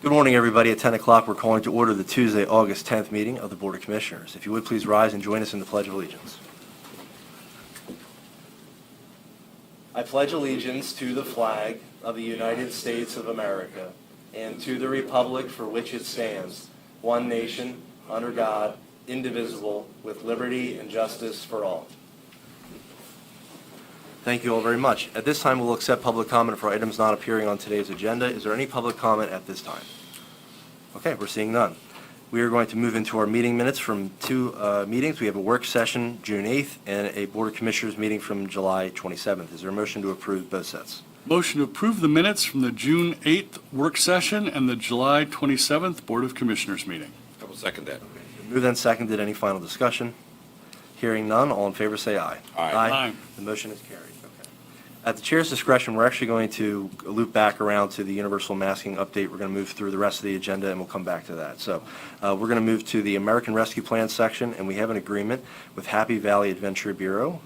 Good morning, everybody. At 10 o'clock, we're calling to order the Tuesday, August 10th meeting of the Board of Commissioners. If you would, please rise and join us in the Pledge of Allegiance. I pledge allegiance to the flag of the United States of America and to the republic for which it stands, one nation, under God, indivisible, with liberty and justice for all. Thank you all very much. At this time, we'll accept public comment for items not appearing on today's agenda. Is there any public comment at this time? Okay, we're seeing none. We are going to move into our meeting minutes from two meetings. We have a work session June 8th and a Board of Commissioners meeting from July 27th. Is there a motion to approve both sets? Motion to approve the minutes from the June 8th work session and the July 27th Board of Commissioners meeting. I will second that. Moved and seconded. Any final discussion? Hearing none, all in favor say aye. Aye. Aye. The motion is carried. Okay. At the chair's discretion, we're actually going to loop back around to the universal masking update. We're going to move through the rest of the agenda, and we'll come back to that. So we're going to move to the American Rescue Plan section, and we have an agreement with Happy Valley Adventure Bureau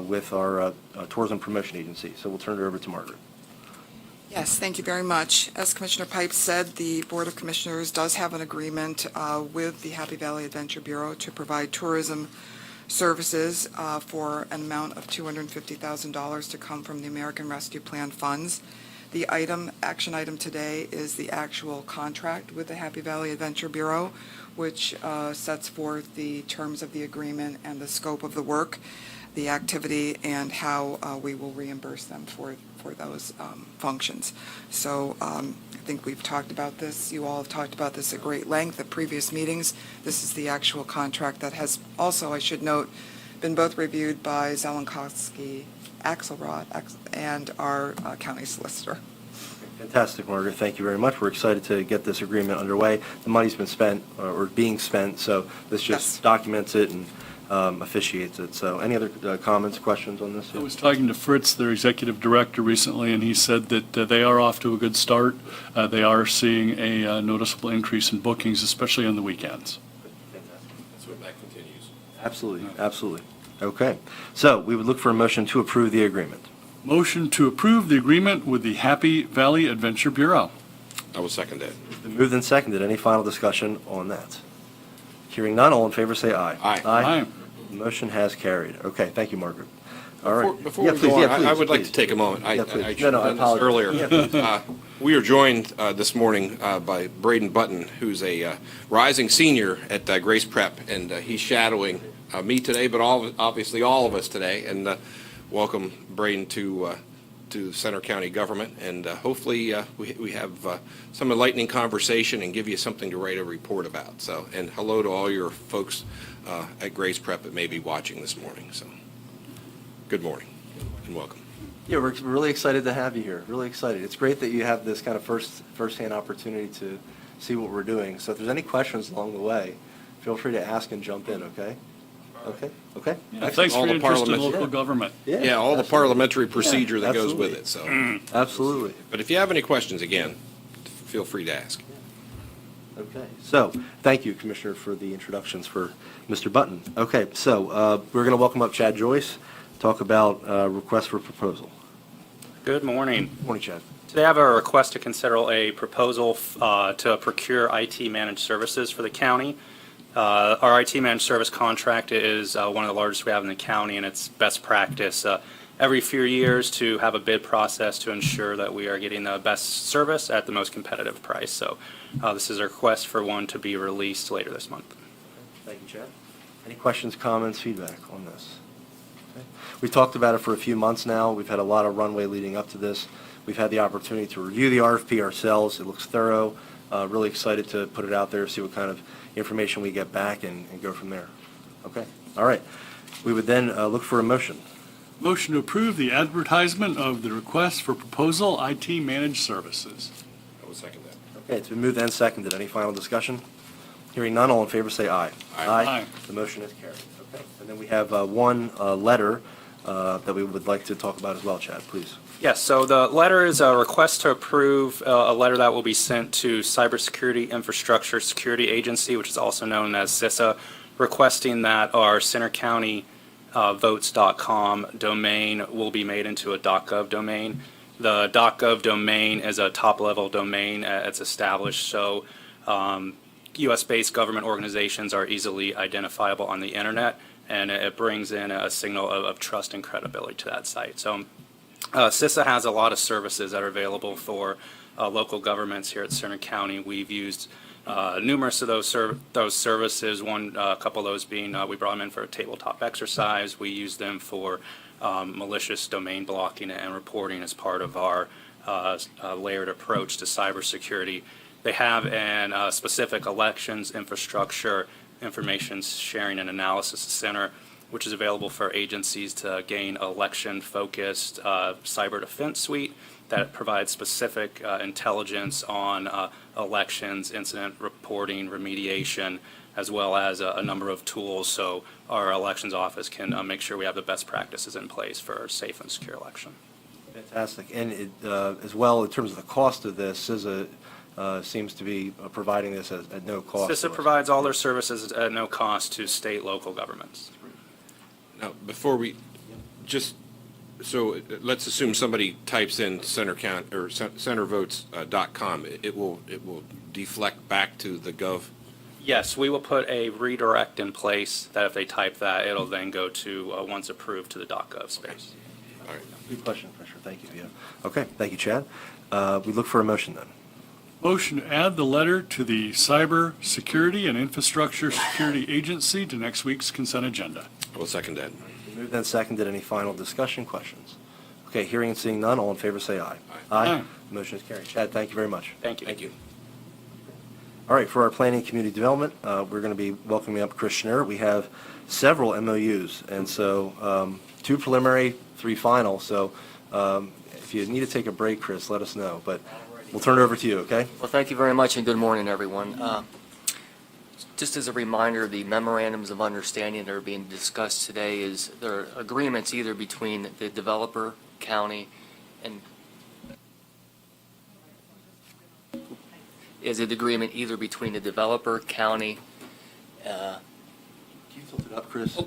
with our tourism promotion agency. So we'll turn it over to Margaret. Yes, thank you very much. As Commissioner Pipes said, the Board of Commissioners does have an agreement with the Happy Valley Adventure Bureau to provide tourism services for an amount of $250,000 to come from the American Rescue Plan funds. The action item today is the actual contract with the Happy Valley Adventure Bureau, which sets forth the terms of the agreement and the scope of the work, the activity, and how we will reimburse them for those functions. So I think we've talked about this. You all have talked about this at great length at previous meetings. This is the actual contract that has also, I should note, been both reviewed by Zelenkowski, Axelrod, and our county solicitor. Fantastic, Margaret. Thank you very much. We're excited to get this agreement underway. The money's been spent or being spent, so this just Yes. documents it and officiates it. So any other comments, questions on this? I was talking to Fritz, their executive director, recently, and he said that they are off to a good start. They are seeing a noticeable increase in bookings, especially on the weekends. Fantastic. That's what that continues. Absolutely, absolutely. Okay. So we would look for a motion to approve the agreement. Motion to approve the agreement with the Happy Valley Adventure Bureau. I will second that. It's been moved and seconded. Any final discussion on that? Hearing none, all in favor say aye. Aye. Aye. The motion has carried. Okay, thank you, Margaret. All right. Before Yeah, we please, go on, yeah, I please, would like please. to take a moment. I Yeah, please. I No, should no, I have done this apologize. earlier. Yeah, please. We are joined this morning by Braden Button, who's a rising senior at Grace Prep, and he's shadowing me today, but obviously all of us today. And welcome, Braden, to Center County government, and hopefully we have some enlightening conversation and give you something to write a report about. So, and hello to all your folks at Grace Prep that may be watching this morning. So, good morning and welcome. Yeah, we're really excited to have you here. Really excited. It's great that you have this kind of first-hand opportunity to see what we're doing. So if there's any questions along the way, feel free to ask and jump in, okay? Okay? Okay? Yeah, thanks for All your the interest in parliament- local government. Yeah, all the absolutely. parliamentary procedure Yeah, that goes with absolutely. it. So, Absolutely. but if you have any questions, again, feel free to ask. Okay, so, thank you, Commissioner, for the introductions for Mr. Button. Okay, so, we're going to welcome up Chad Joyce, talk about request for proposal. Good morning. Morning, Chad. Today I have a request to consider a proposal to procure IT managed services for the county. Our IT managed service contract is one of the largest we have in the county, and it's best practice every few years to have a bid process to ensure that we are getting the best service at the most competitive price. So this is a request for one to be released later this month. Thank you, Chad. Any questions, comments, feedback on this? Okay. We've talked about it for a few months now. We've had a lot of runway leading up to this. We've had the opportunity to review the RFP ourselves. It looks thorough. Really excited to put it out there, see what kind of information we get back, and go from there. Okay. All right. We would then look for a motion. Motion to approve the advertisement of the request for proposal IT managed services. I will second that. Okay, it's been moved and seconded. Any final discussion? Hearing none, all in favor say aye. Aye. Aye. The motion is carried. Okay. And then we have one letter that we would like to talk about as well, Chad, please. Yes, so the letter is a request to approve a letter that will be sent to Cybersecurity Infrastructure Security Agency, which is also known as CISA, requesting that our Center County votes.com domain will be made into a .gov domain. The .gov domain is a top-level domain. It's established, so U.S.-based government organizations are easily identifiable on the internet, and it brings in a signal of trust and credibility to that site. So CISA has a lot of services that are available for local governments here at Centre County. We've used numerous of those services. A couple of those being we brought them in for a tabletop exercise. We use them for malicious domain blocking and reporting as part of our layered approach to cybersecurity. They have a specific elections infrastructure information sharing and analysis center, which is available for agencies to gain election-focused cyber defense suite that provides specific intelligence on elections, incident reporting, remediation, as well as a number of tools so our elections office can make sure we have the best practices in place for a safe and secure election. Fantastic. And as well, in terms of the cost of this, CISA seems to be providing this at no cost. to CISA us. provides all their services at no cost to state, local governments. Now, before we, so let's assume somebody types in centervotes.com. It will deflect back to the gov. Yes, we will put a redirect in place that if they type that, it'll then go to, once approved, to the .gov space. All right. Good question, Commissioner. Thank you. Yeah. Okay, thank you, Chad. We look for a motion then. Motion to add the letter to the Cyber Security and Infrastructure Security Agency to next week's consent agenda. I will second that. Moved and seconded. Any final discussion, questions? Okay, hearing and seeing none, all in favor say aye. Aye. Motion is carried. Chad, thank you very much. Thank you. Thank you. All right, for our planning and community development, we're going to be welcoming up Chris Schnurr. We have several MOUs, and so 2 preliminary, 3 final. So if you need to take a break, Chris, let us know. But we'll turn it over to you, okay? Well, thank you very much, and good morning, everyone. Just as a reminder, the memorandums of understanding that are being discussed today there are agreements either between the developer, county, and is an agreement either between the developer, county, Can you tilt it up, Chris?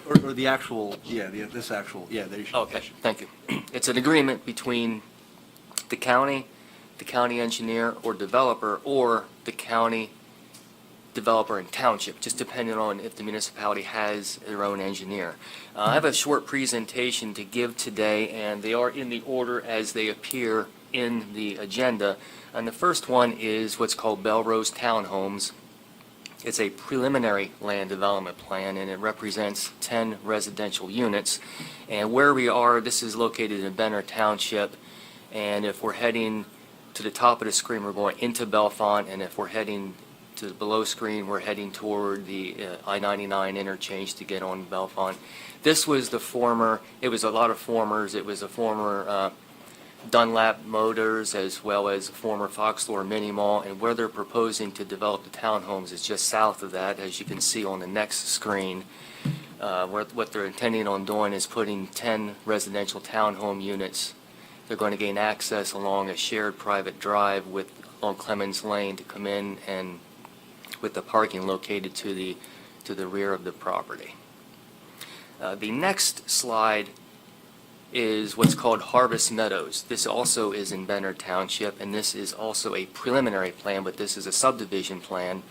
Or the actual, this actual, there you should. okay, thank you. It's an agreement between the county engineer or developer, or the county developer and township, just depending on if the municipality has their own engineer. I have a short presentation to give today, and they are in the order as they appear in the agenda. And the first one is what's called Belrose Townhomes. It's a preliminary land development plan, and it represents 10 residential units. And where we are, this is located in Benner Township, and if we're heading to the top of the screen, we're going into Bellefonte, and if we're heading to the below screen, we're heading toward the I-99 interchange to get on Bellefonte. This was the former, it was a lot of formers, it was a former Dunlap Motors as well as a former Foxlore Mini Mall, and where they're proposing to develop the townhomes is just south of that, as you can see on the next screen. What they're intending on doing is putting 10 residential townhome units. They're going to gain access along a shared private drive along Clemens Lane to come in, and with the parking located to the rear of the property. The next slide is what's called Harvest Meadows. This also is in Benner Township, and this is also a preliminary plan, but this is a subdivision plan.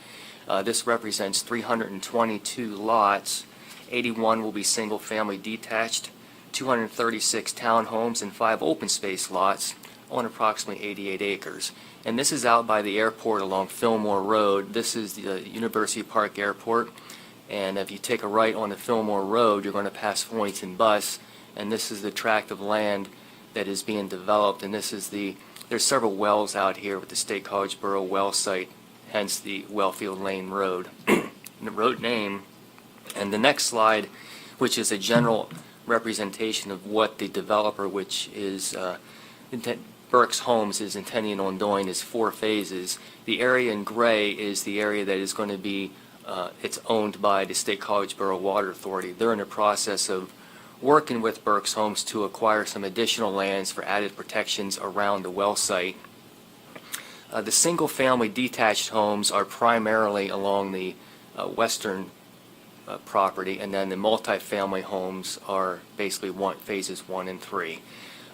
This represents 322 lots. 81 will be single-family detached, 236 townhomes, and 5 open space lots on approximately 88 acres. And this is out by the airport along Fillmore Road. This is the University Park Airport, and if you take a right on the Fillmore Road, you're going to pass Floydton Bus, and this is the tract of land that is being developed, and there's several wells out here with the State College Borough well site, hence the Wellfield Lane Road, the road name. And the next slide, which is a general representation of what the developer, which is Burke's Homes, is intending on doing, is 4 phases. The area in gray is the area that is going to be, it's owned by the State College Borough Water Authority. They're in the process of working with Burke's Homes to acquire some additional lands for added protections around the well site. The single-family detached homes are primarily along the western property, and then the multifamily homes are basically phases 1 and 3.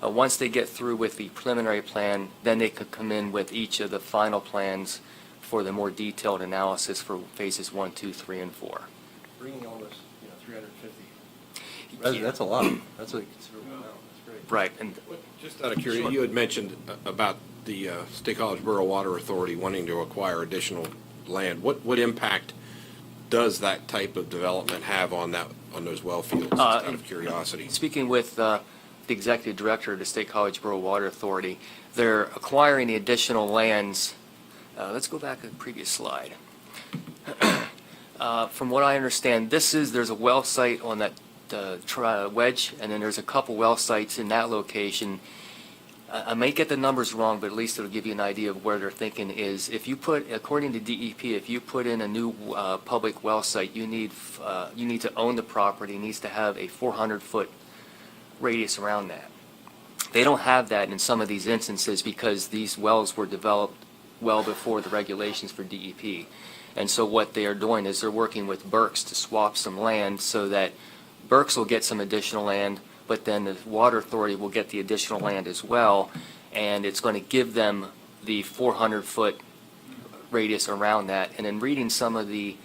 Once they get through with the preliminary plan, then they could come in with each of the final plans for the more detailed analysis for phases 1, 2, 3, and 4. Bringing almost, 350. That's a lot. That's a considerable amount. That's great. Right, and Just out of curiosity, you had mentioned about the State College Borough Water Authority wanting to acquire additional land. What impact does that type of development have on those well fields, just out of curiosity? speaking with the executive director of the State College Borough Water Authority, they're acquiring the additional lands. Let's go back to the previous slide. From what I understand, there's a well site on that wedge, and then there's a couple well sites in that location. I may get the numbers wrong, but at least it'll give you an idea of where they're thinking is. If you put, according to DEP, if you put in a new public well site, you need to own the property. It needs to have a 400-foot radius around that. They don't have that in some of these instances because these wells were developed well before the regulations for DEP. And so what they are doing is they're working with Berks to swap some land so that Berks will get some additional land, but then the Water Authority will get the additional land as well, and it's going to give them the 400-foot radius around that. And in reading some of the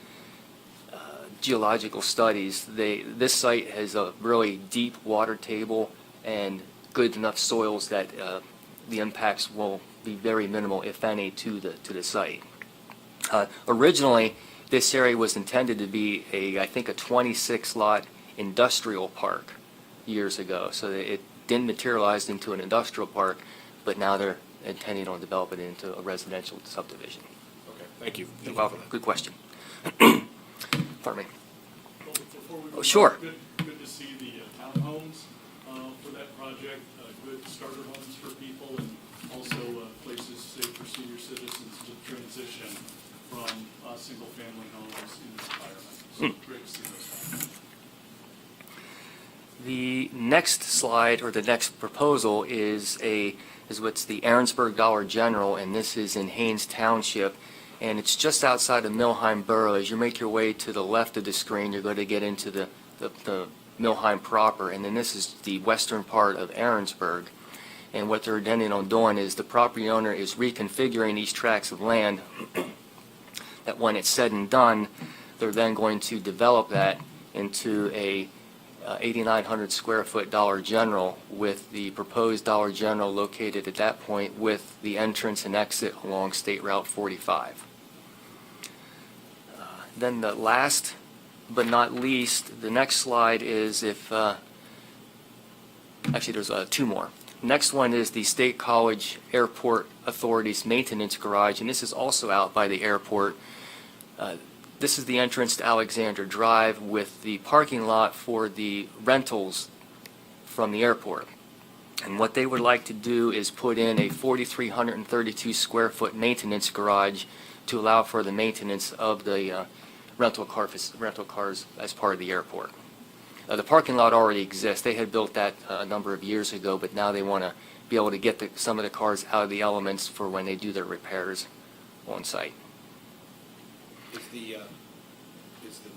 geological studies, this site has a really deep water table and good enough soils that the impacts will be very minimal, if any, to the site. Originally, this area was intended to be I think a 26-lot industrial park years ago. So it didn't materialize into an industrial park, but now they're intending on developing it into a residential subdivision. Okay, thank you. You're welcome. Good question. Pardon me. Before we move Oh, sure. on, Good to see the townhomes for that project, good starter homes for people, and also places safe for senior citizens to transition from single-family homes in this environment. So great to see those happening. The next slide, or the next proposal, is what's the Aaronsburg Dollar General, and this is in Haines Township, and it's just outside of Milheim Borough. As you make your way to the left of the screen, you're going to get into the Milheim proper, and then this is the western part of Aaronsburg. And what they're intending on doing is the property owner is reconfiguring these tracts of land that when it's said and done, they're then going to develop that into a 8,900 square foot Dollar General, with the proposed Dollar General located at that point with the entrance and exit along State Route 45. Then the last but not least, the next slide is actually there's two more. Next one is the State College Airport Authority's maintenance garage, and this is also out by the airport. This is the entrance to Alexander Drive with the parking lot for the rentals from the airport. And what they would like to do is put in a 4,332 square foot maintenance garage to allow for the maintenance of the rental cars as part of the airport. The parking lot already exists. They had built that a number of years ago, but now they want to be able to get some of the cars out of the elements for when they do their repairs on site. Is the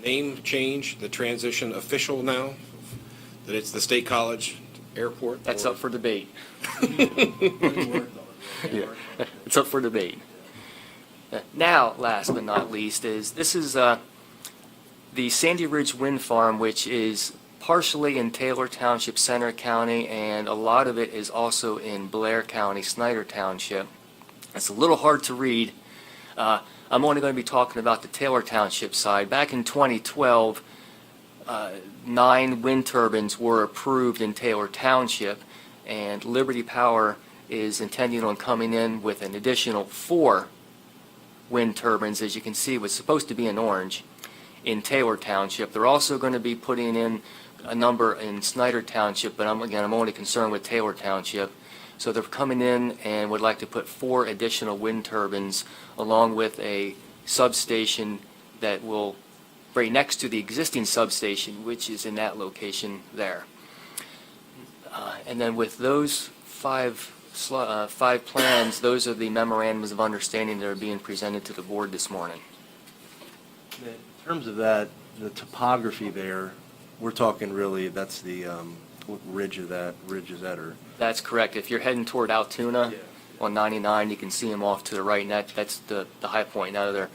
name change, the transition official now? That it's the State College Airport? That's or- up for debate. Yeah. It's up for debate. Now, last but not least, this is the Sandy Ridge Wind Farm, which is partially in Taylor Township, Center County, and a lot of it is also in Blair County, Snyder Township. It's a little hard to read. I'm only going to be talking about the Taylor Township side. Back in 2012, 9 wind turbines were approved in Taylor Township, and Liberty Power is intending on coming in with an additional 4 wind turbines. As you can see, it was supposed to be in orange in Taylor Township. They're also going to be putting in a number in Snyder Township, but I'm only concerned with Taylor Township. So they're coming in and would like to put 4 additional wind turbines along with a substation that will right next to the existing substation, which is in that location there. And then with those 5 plans, those are the memorandums of understanding that are being presented to the board this morning. In terms of that, the topography there, we're talking really, that's the, what ridge is that, or? That's correct. If you're heading toward Altoona on 99, you can see them off to the right, and that's the high point. Now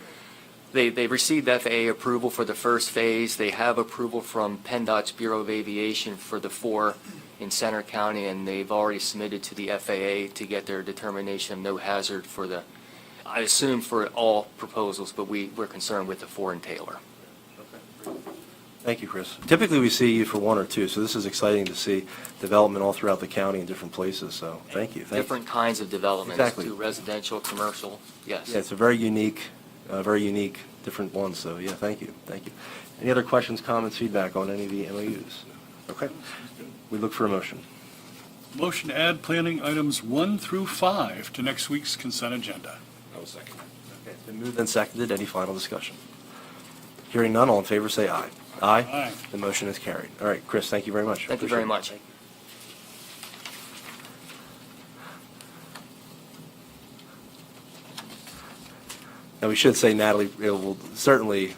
they received FAA approval for the first phase. They have approval from PennDOT's Bureau of Aviation for the 4 in Center County, and they've already submitted to the FAA to get their determination of no hazard for the, I assume for all proposals, but we're concerned with the 4 in Taylor. Thank you, Chris. Typically, we see you for 1 or 2, so this is exciting to see development all throughout the county in different places, so thank you. Different kinds of developments, Exactly. too, residential, commercial, yes. Yeah, it's a very unique, different one, so yeah, thank you, thank you. Any other questions, comments, feedback on any of the MOUs? Okay, we look for a motion. Motion to add planning items 1 through 5 to next week's consent agenda. I will second. Okay, it's been moved and seconded. Any final discussion? Hearing none, all in favor say aye. Aye. Aye. The motion is carried. All right, Chris, thank you very much. Thank you very Appreciate it. much. Now, we should say Natalie will certainly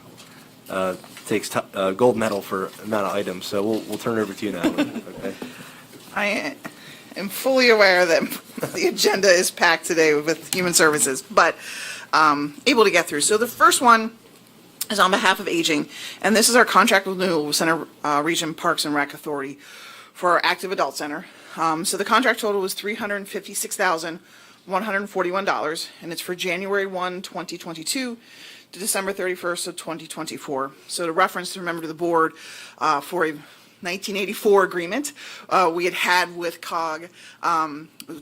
takes gold medal for amount of items, so we'll turn it over to you, Natalie, okay? I am fully aware that the agenda is packed today with Human Services, but able to get through. So the first one is on behalf of Aging, and this is our contract renewal with Center Region Parks and Rec Authority for our Active Adult Center. So the contract total was $356,141, and it's for January 1, 2022 to December 31st of 2024. So to reference, to remember to the board, for a 1984 agreement we had with COG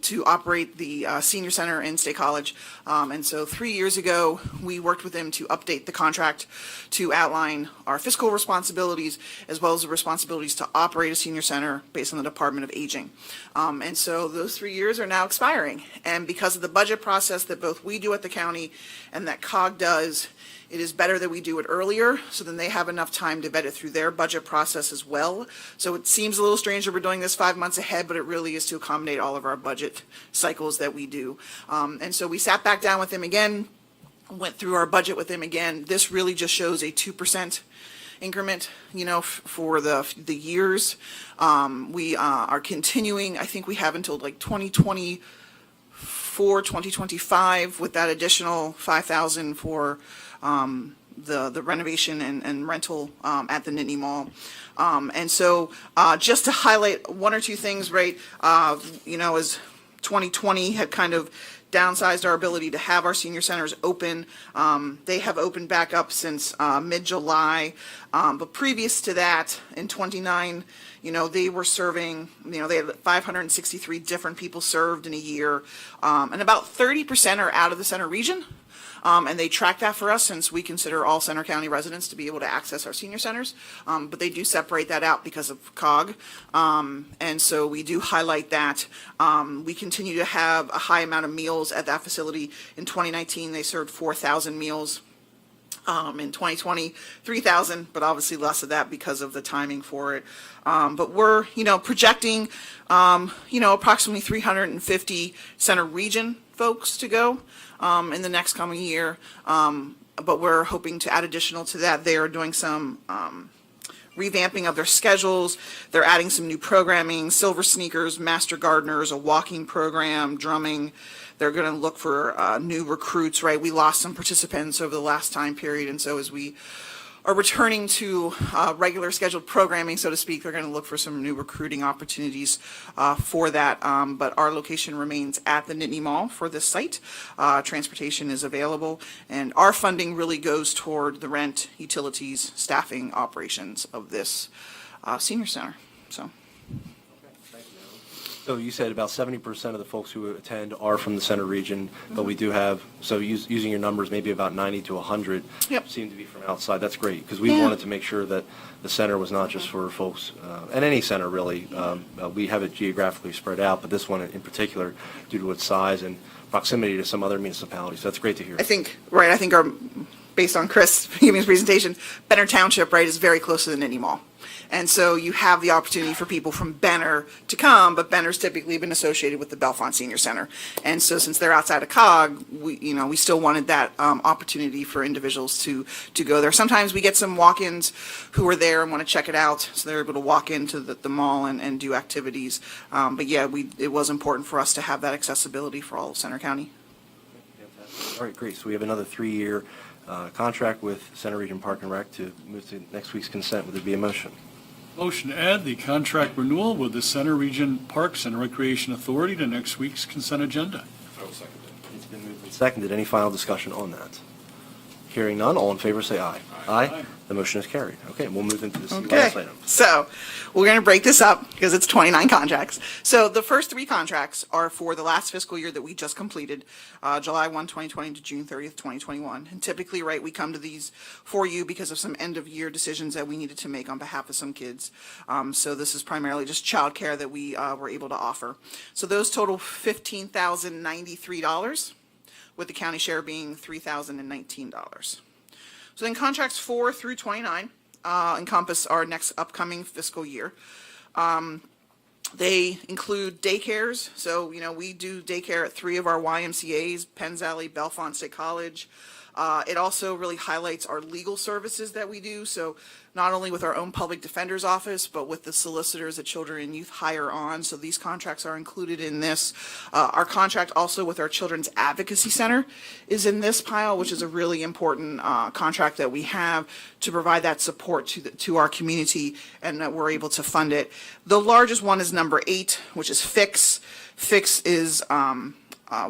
to operate the senior center in State College. And so 3 years ago, we worked with them to update the contract to outline our fiscal responsibilities as well as the responsibilities to operate a senior center based on the Department of Aging. And so those 3 years are now expiring. And because of the budget process that both we do at the county and that COG does, it is better that we do it earlier, so then they have enough time to vet it through their budget process as well. So it seems a little strange that we're doing this 5 months ahead, but it really is to accommodate all of our budget cycles that we do. And so we sat back down with them again, went through our budget with them again. This really just shows a 2% increment, for the years. We are continuing, I think we have until like 2024, 2025 with that additional 5,000 for the renovation and rental at the Nittany Mall. And so just to highlight 1 or 2 things, right, as 2020 had kind of downsized our ability to have our senior centers open. They have opened back up since mid-July. But previous to that, in 29, they were serving, they had 563 different people served in a year. And about 30% are out of the center region. And they track that for us since we consider all Center County residents to be able to access our senior centers. But they do separate that out because of COG. And so we do highlight that. We continue to have a high amount of meals at that facility. In 2019, they served 4,000 meals. In 2020, 3,000, but obviously less of that because of the timing for it. But we're, projecting, approximately 350 center region folks to go in the next coming year. But we're hoping to add additional to that. They are doing some revamping of their schedules. They're adding some new programming, Silver Sneakers, Master Gardeners, a walking program, drumming. They're going to look for new recruits, right? We lost some participants over the last time period, and so as we are returning to regular scheduled programming, so to speak, they're going to look for some new recruiting opportunities for that. But our location remains at the Nittany Mall for this site. Transportation is available, and our funding really goes toward the rent, utilities, staffing, operations of this senior center. So you said about 70% of the folks who attend are from the center region, but we do have, so using your numbers, maybe about 90 to 100 Yep. seem to be from outside. That's great, because we Yeah. wanted to make sure that the center was not just for folks, and any center really. We have it geographically spread out, but this one in particular, due to its size and proximity to some other municipalities. That's great to hear. I think our based on Chris giving his presentation, Benner Township, right, is very close to the Nittany Mall. And so you have the opportunity for people from Benner to come, but Benner's typically been associated with the Bellefonte Senior Center. And so since they're outside of COG, we still wanted that opportunity for individuals to go there. Sometimes we get some walk-ins who are there and want to check it out, so they're able to walk into the mall and do activities. But yeah, it was important for us to have that accessibility for all of Center County. All right, great. So we have another 3-year contract with Center Region Park and Rec to move to next week's consent. Would there be a motion? Motion to add the contract renewal with the Center Region Parks and Recreation Authority to next week's consent agenda. I will second that. It's been moved and seconded. Any final discussion on that? Hearing none, all in favor say aye. Aye. The motion is carried. Okay, we'll move into the CYS Okay, item. so we're going to break this up because it's 29 contracts. So the first 3 contracts are for the last fiscal year that we just completed, July 1, 2020 to June 30th, 2021. And typically, right, we come to these for you because of some end-of-year decisions that we needed to make on behalf of some kids. So this is primarily just childcare that we were able to offer. So those total $15,093, with the county share being $3,019. So then contracts 4 through 29 encompass our next upcoming fiscal year. They include daycares. So, we do daycare at 3 of our YMCAs, Penns Valley, Bellefonte State College. It also really highlights our legal services that we do. So not only with our own public defender's office, but with the solicitors that children and youth hire on. So these contracts are included in this. Our contract also with our Children's Advocacy Center is in this pile, which is a really important contract that we have to provide that support to our community, and that we're able to fund it. The largest one is number 8, which is Fix. Fix is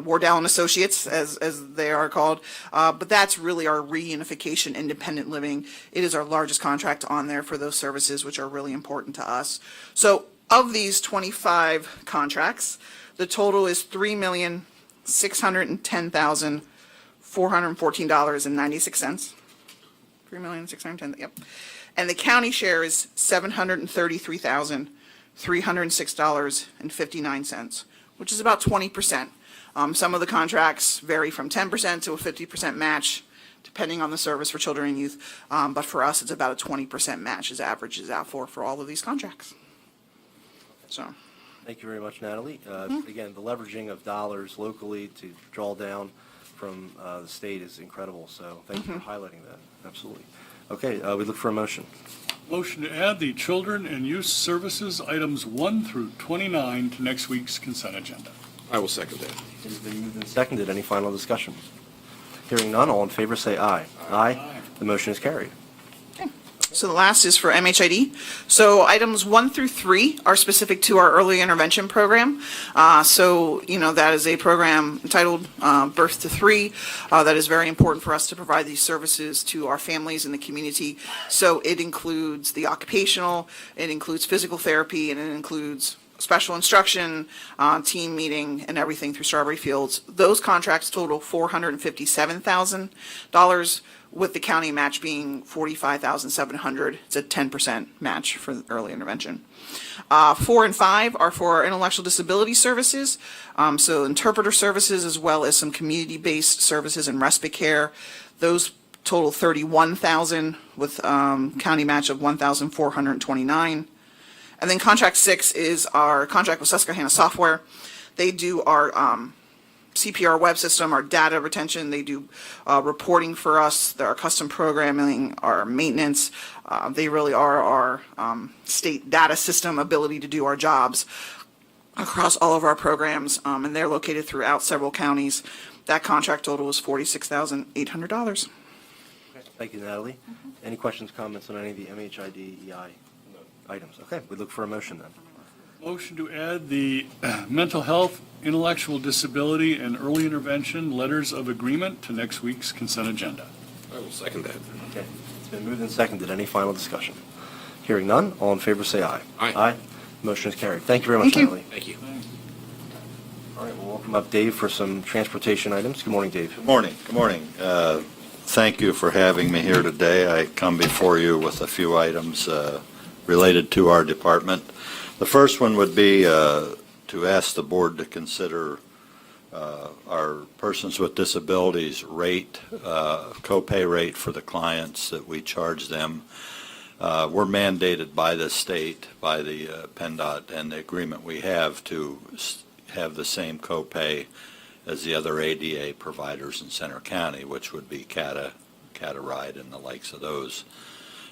Wardell and Associates, as they are called, but that's really our reunification independent living. It is our largest contract on there for those services, which are really important to us. So of these 25 contracts, the total is $3,610,414.96. $3,610,000, yep. And the county share is $733,306.59, which is about 20%. Some of the contracts vary from 10% to a 50% match, depending on the service for children and youth. But for us, it's about a 20% match as averages out for all of these contracts. So, Thank you very much, Natalie. Again, the leveraging of dollars locally to draw down from the state is incredible, so thank you for highlighting that. Absolutely. Okay, we look for a motion. Motion to add the Children and Youth Services items 1 through 29 to next week's consent agenda. I will second that. It has been moved and seconded. Any final discussion? Hearing none, all in favor say aye. Aye. The motion is carried. so the last is for MHID. So items 1 through 3 are specific to our early intervention program. That is a program entitled Birth to 3 that is very important for us to provide these services to our families in the community. So it includes the occupational, it includes physical therapy, and it includes special instruction, team meeting, and everything through Strawberry Fields. Those contracts total $457,000, with the county match being $45,700. It's a 10% match for early intervention. 4 and 5 are for our intellectual disability services, so interpreter services, as well as some community-based services and respite care. Those total $31,000, with county match of $1,429. And then contract 6 is our contract with Susquehanna Software. They do our CPR web system, our data retention. They do reporting for us, our custom programming, our maintenance. They really are our state data system ability to do our jobs across all of our programs, and they're located throughout several counties. That contract total was $46,800. Thank you, Natalie. Any questions, comments on any of the MHID EI items? Okay, we look for a motion then. Motion to add the mental health, intellectual disability, and early intervention letters of agreement to next week's consent agenda. I will second that. Okay, it's been moved and seconded. Any final discussion? Hearing none, all in favor say aye. Aye. Aye. Motion is carried. Thank you very much, Thank you. Natalie. Thank you. All right, we'll welcome up Dave for some transportation items. Good morning, Dave. Good morning. Good morning. Thank you for having me here today. I come before you with a few items related to our department. The first one would be to ask the board to consider our persons with disabilities rate, copay rate for the clients that we charge them. We're mandated by the state, by the PennDOT and the agreement we have to have the same copay as the other ADA providers in Center County, which would be Cata Ride and the likes of those.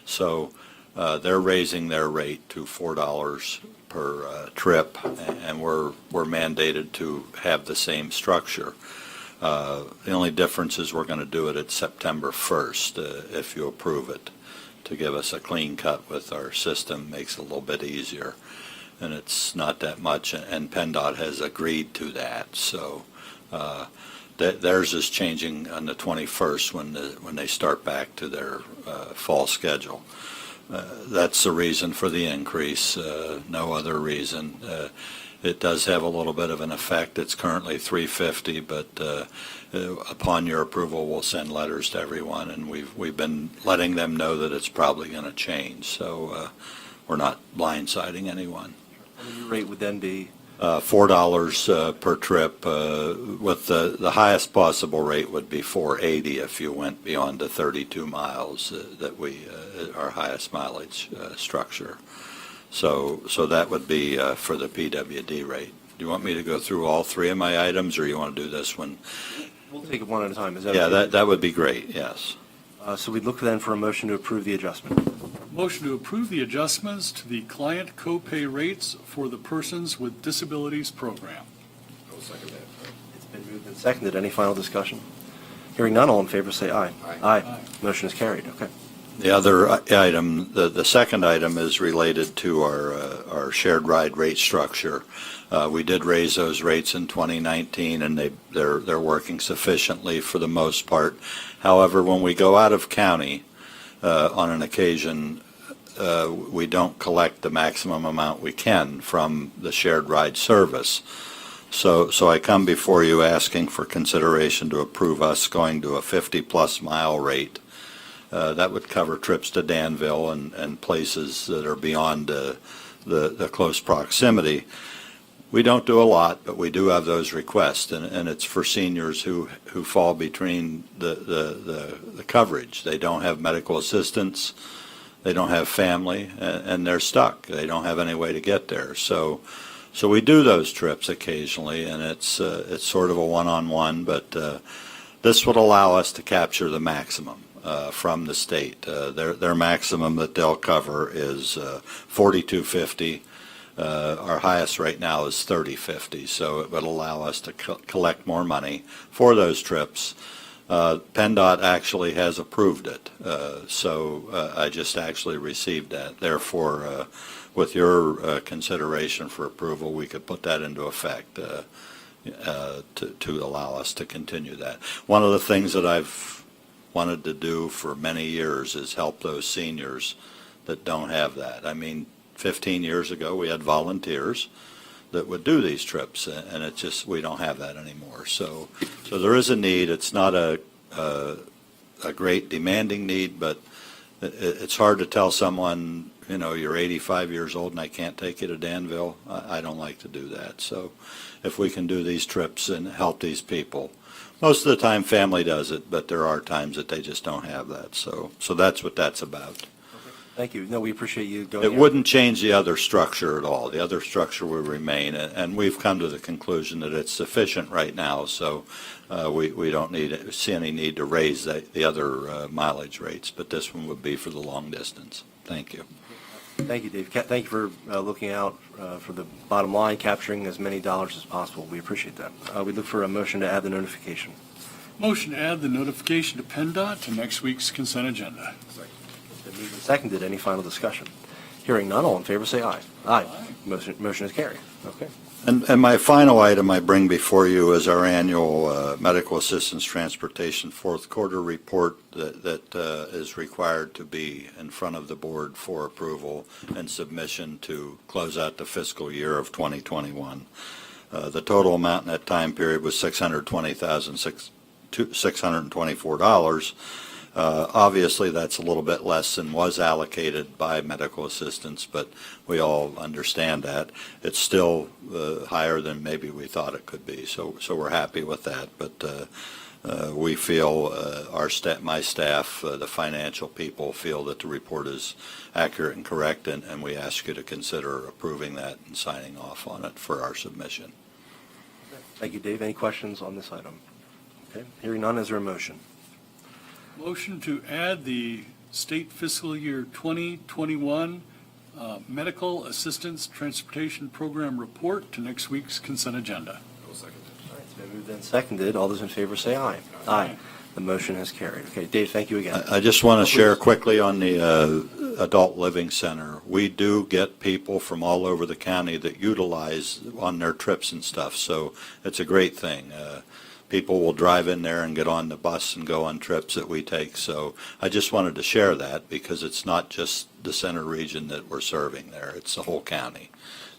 So they're raising their rate to $4 per trip, and we're mandated to have the same structure. The only difference is we're going to do it at September 1st, if you approve it, to give us a clean cut with our system. Makes it a little bit easier, and it's not that much, and PennDOT has agreed to that. So theirs is changing on the 21st when they start back to their fall schedule. That's the reason for the increase, no other reason. It does have a little bit of an effect. It's currently $350, but upon your approval, we'll send letters to everyone, and we've been letting them know that it's probably going to change. So we're not blindsiding anyone. And the new rate would then be? $4 per trip, with the highest possible rate would be $4.80 if you went beyond the 32 miles that we, our highest mileage structure. So that would be for the PWD rate. Do you want me to go through all three of my items, or you want to do this one? We'll take it one at a time. Is that Yeah, okay? that would be great, yes. So we'd look then for a motion to approve the adjustment. Motion to approve the adjustments to the client copay rates for the Persons with Disabilities Program. It's been moved and seconded. Any final discussion? Hearing none, all in favor say aye. Aye. Motion is carried. Okay. The other item, the second item is related to our shared ride rate structure. We did raise those rates in 2019, and they're working sufficiently for the most part. However, when we go out of county, on an occasion, we don't collect the maximum amount we can from the shared ride service. So I come before you asking for consideration to approve us going to a 50-plus mile rate. That would cover trips to Danville and places that are beyond the close proximity. We don't do a lot, but we do have those requests, and it's for seniors who fall between the coverage. They don't have medical assistance, they don't have family, and they're stuck. They don't have any way to get there. So we do those trips occasionally, and it's sort of a one-on-one, but this would allow us to capture the maximum from the state. Their maximum that they'll cover is $42.50. Our highest right now is $30.50, so it would allow us to collect more money for those trips. PennDOT actually has approved it, so I just actually received that. Therefore, with your consideration for approval, we could put that into effect to allow us to continue that. One of the things that I've wanted to do for many years is help those seniors that don't have that. I mean, 15 years ago, we had volunteers that would do these trips, and it just, we don't have that anymore. So there is a need. It's not a great demanding need, but it's hard to tell someone, you know, you're 85 years old and I can't take you to Danville. I don't like to do that. So if we can do these trips and help these people, most of the time family does it, but there are times that they just don't have that. So that's what that's about. Thank you. No, we appreciate you going. It wouldn't change the other structure at all. The other structure would remain, and we've come to the conclusion that it's sufficient right now, so we don't see any need to raise the other mileage rates, but this one would be for the long distance. Thank you. Thank you, Dave. Thank you for looking out for the bottom line, capturing as many dollars as possible. We appreciate that. We look for a motion to add the notification. Motion to add the notification to PennDOT to next week's consent agenda. Been moved and seconded. Any final discussion? Hearing none, all in favor say aye. Aye. Motion is carried. Okay. And my final item I bring before you is our annual medical assistance transportation fourth quarter report that is required to be in front of the board for approval and submission to close out the fiscal year of 2021. The total amount in that time period was $620,624. Obviously, that's a little bit less than was allocated by medical assistance, but we all understand that. It's still higher than maybe we thought it could be, so we're happy with that. But we feel, my staff, the financial people feel that the report is accurate and correct, and we ask you to consider approving that and signing off on it for our submission. Thank you, Dave. Any questions on this item? Okay, hearing none, is there a motion? Motion to add the state fiscal year 2021 Medical Assistance Transportation Program report to next week's consent agenda. I'll second it. All right, it's been moved and seconded. All those in favor say aye. Aye. The motion has carried. Okay, Dave, thank you again. I just want to share quickly on the adult living center. We do get people from all over the county that utilize on their trips and stuff, so it's a great thing. People will drive in there and get on the bus and go on trips that we take. So I just wanted to share that because it's not just the center region that we're serving there. It's the whole county.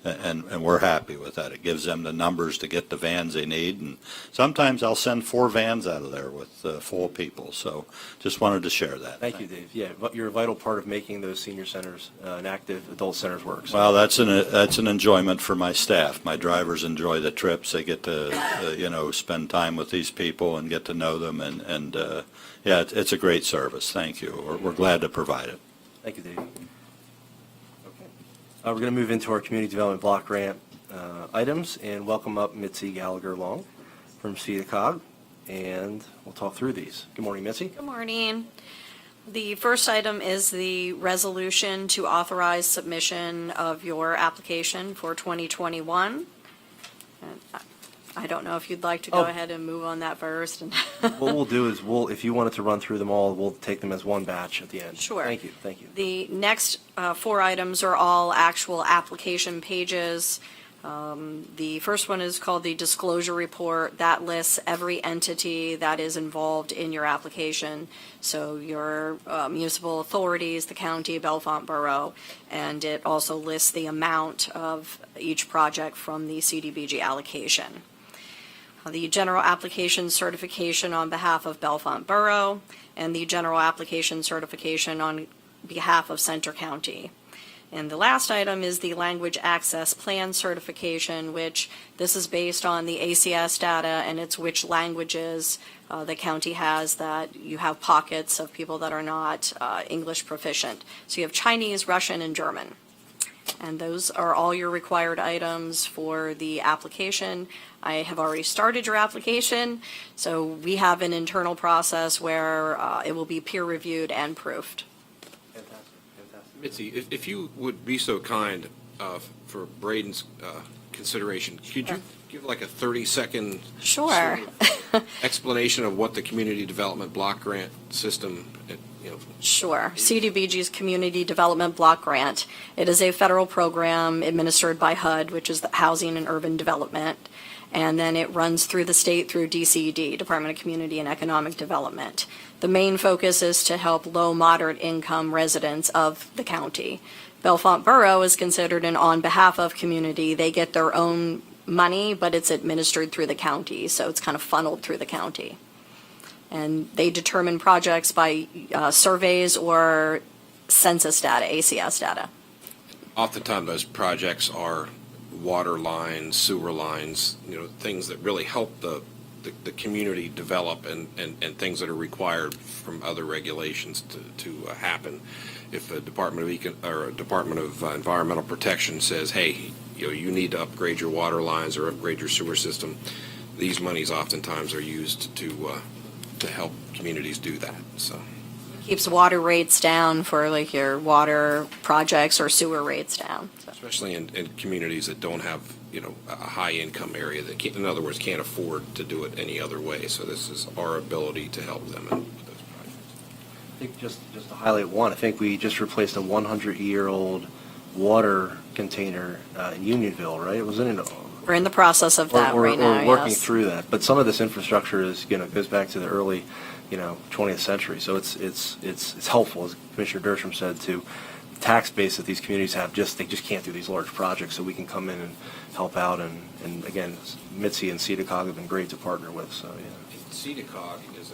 And we're happy with that. It gives them the numbers to get the vans they need. And sometimes I'll send 4 vans out of there with full people. So just wanted to share that. Thank you, Dave. Yeah, you're a vital part of making those senior centers and active adult centers work. So. Well, that's an enjoyment for my staff. My drivers enjoy the trips. They get to, spend time with these people and get to know them. And yeah, it's a great service. Thank you. We're glad to provide it. Thank you, Dave. We're going to move into our community development block grant items and welcome up Mitzi Gallagher-Long from Cdbg, and we'll talk through these. Good morning, Mitzi. Good morning. The first item is the resolution to authorize submission of your application for 2021. And I don't know if you'd like to go ahead and move on that first. What we'll do is if you wanted to run through them all, we'll take them as one batch at the end. Sure. Thank you, thank you. The next 4 items are all actual application pages. The first one is called the disclosure report. That lists every entity that is involved in your application. So your municipal authorities, the county, Bellefonte Borough, and it also lists the amount of each project from the Cdbg allocation. The general application certification on behalf of Bellefonte Borough, and the general application certification on behalf of Center County. And the last item is the language access plan certification, which this is based on the ACS data, and it's which languages the county has that you have pockets of people that are not English proficient. So you have Chinese, Russian, and German. And those are all your required items for the application. I have already started your application, so we have an internal process where it will be peer reviewed and proofed. Fantastic, fantastic. Mitzi, if you would be so kind, for Braden's consideration, could you give like a 30-second Sure. explanation of what the community development block grant system, Sure. CDBG's Community Development Block Grant. It is a federal program administered by HUD, which is the Housing and Urban Development, and then it runs through the state through DCED, Department of Community and Economic Development. The main focus is to help low, moderate income residents of the county. Bellefonte Borough is considered an on behalf of community. They get their own money, but it's administered through the county, so it's kind of funneled through the county. And they determine projects by surveys or census data, ACS data. oftentimes those projects are water lines, sewer lines, things that really help the community develop and things that are required from other regulations to happen. If a Department of Environmental Protection says, hey, you need to upgrade your water lines or upgrade your sewer system, these monies oftentimes are used to help communities do that. So Keeps water rates down for like your water projects or sewer rates down. So. especially in communities that don't have a high income area that in other words can't afford to do it any other way. So this is our ability to help them with those projects. I think just to highlight one, I think we just replaced a 100-year-old water container in Unionville, right? Wasn't it? We're in the process of that right now. We're working yes. through that, but some of this infrastructure is goes back to the early 20th century. So it's helpful, as Commissioner Dersham said, to the tax base that these communities have. They just can't do these large projects, so we can come in and help out. And again, Mitzi and Cdbg have been great to partner with. So yeah. Cdbg is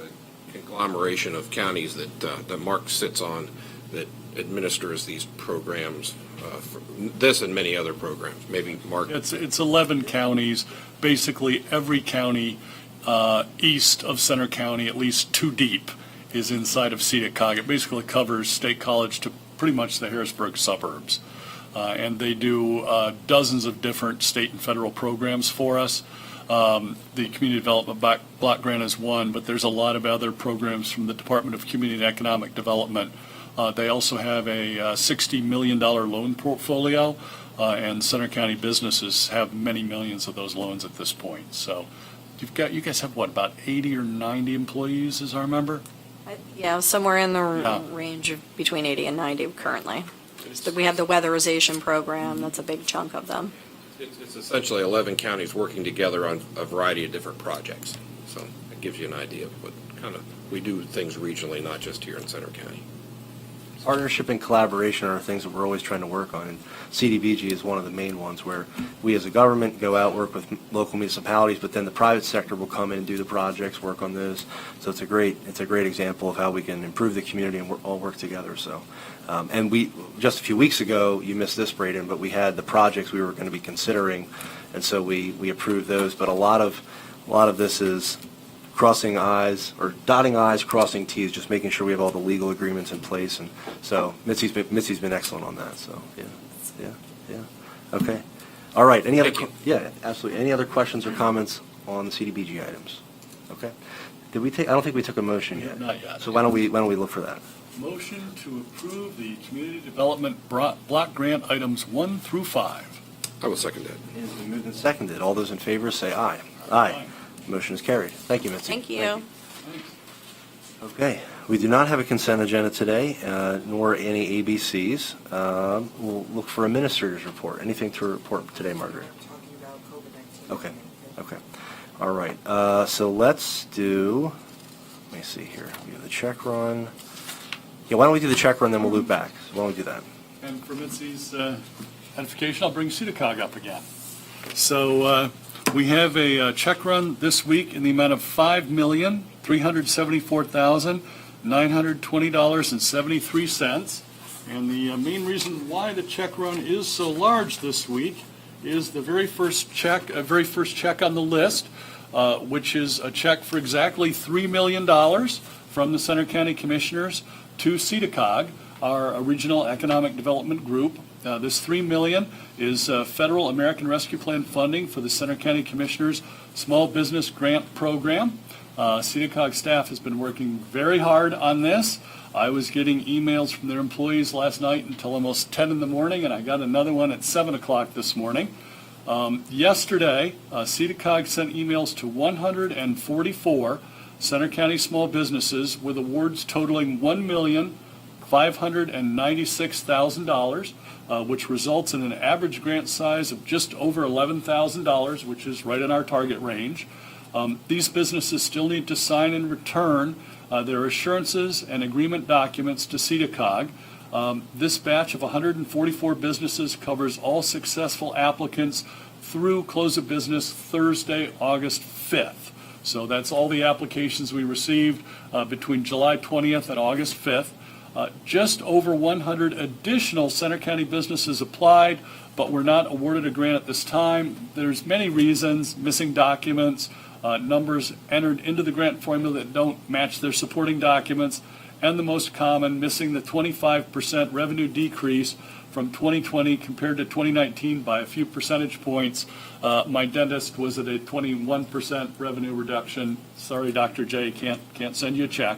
conglomeration of counties that Mark sits on that administers these programs, for this and many other programs. Maybe Mark. It's 11 counties, basically every county east of Center County, at least 2 deep, is inside of Cdbg. It basically covers State College to pretty much the Harrisburg suburbs. And they do dozens of different state and federal programs for us. The Community Development Block Grant is one, but there's a lot of other programs from the Department of Community and Economic Development. They also have a $60 million loan portfolio, and Center County businesses have many millions of those loans at this point. So you guys have what, about 80 or 90 employees, as I remember? Yeah, somewhere in the Yeah. range of between 80 and 90 currently. So we have the weatherization program, that's a big chunk of them. It's essentially 11 counties working together on a variety of different projects. So it gives you an idea of what kind of, we do things regionally, not just here in Center County. Partnership and collaboration are things that we're always trying to work on, and CDBG is one of the main ones where we as a government go out, work with local municipalities, but then the private sector will come in and do the projects, work on those. So it's a great example of how we can improve the community and all work together. So, and we just a few weeks ago, you missed this, Braden, but we had the projects we were going to be considering, and so we approved those. But a lot of this is crossing I's, or dotting I's, crossing T's, just making sure we have all the legal agreements in place. And so Mitzi's been excellent on that. So yeah. Okay. All right. Any other? Thank Yeah, absolutely. Any other questions or comments on the CDBG items? Okay. Did we take? I don't think we took a motion yet. Not yet. So why don't we look for that? Motion to approve the Community Development Block Grant items 1 through 5. I will second that. It has been moved and seconded. All those in favor say aye. Aye. Motion is carried. Thank you, Mitzi. Thank you. Okay, we do not have a consent agenda today, nor any ABCs. We'll look for a administrator's report. Anything to report today, Margaret? Talking about COVID-19. Okay. All right, so let's do, let me see here. We have the check run. Yeah, why don't we do the check run, then we'll loop back. So why don't we do that? And for Mitzi's edification, I'll bring Cdbg up again. So we have a check run this week in the amount of $5,374,920.73. And the main reason why the check run is so large this week is the very first check on the list, which is a check for exactly $3 million from the Center County Commissioners to Cdbg, our regional economic development group. This $3 million is federal American Rescue Plan funding for the Center County Commissioners Small Business Grant Program. Cdbg staff has been working very hard on this. I was getting emails from their employees last night until almost 10 in the morning, and I got another one at 7 o'clock this morning. Yesterday, Cdbg sent emails to 144 Center County small businesses with awards totaling $1,596,000. Which results in an average grant size of just over $11,000, which is right in our target range. These businesses still need to sign and return their assurances and agreement documents to Cdbg. This batch of 144 businesses covers all successful applicants through close of business Thursday, August 5th. So that's all the applications we received between July 20th and August 5th. Just over 100 additional Center County businesses applied, but were not awarded a grant at this time. There's many reasons: missing documents, numbers entered into the grant formula that don't match their supporting documents, and the most common, missing the 25% revenue decrease from 2020 compared to 2019 by a few percentage points. My dentist was at a 21% revenue reduction. Sorry, Dr. J, can't send you a check.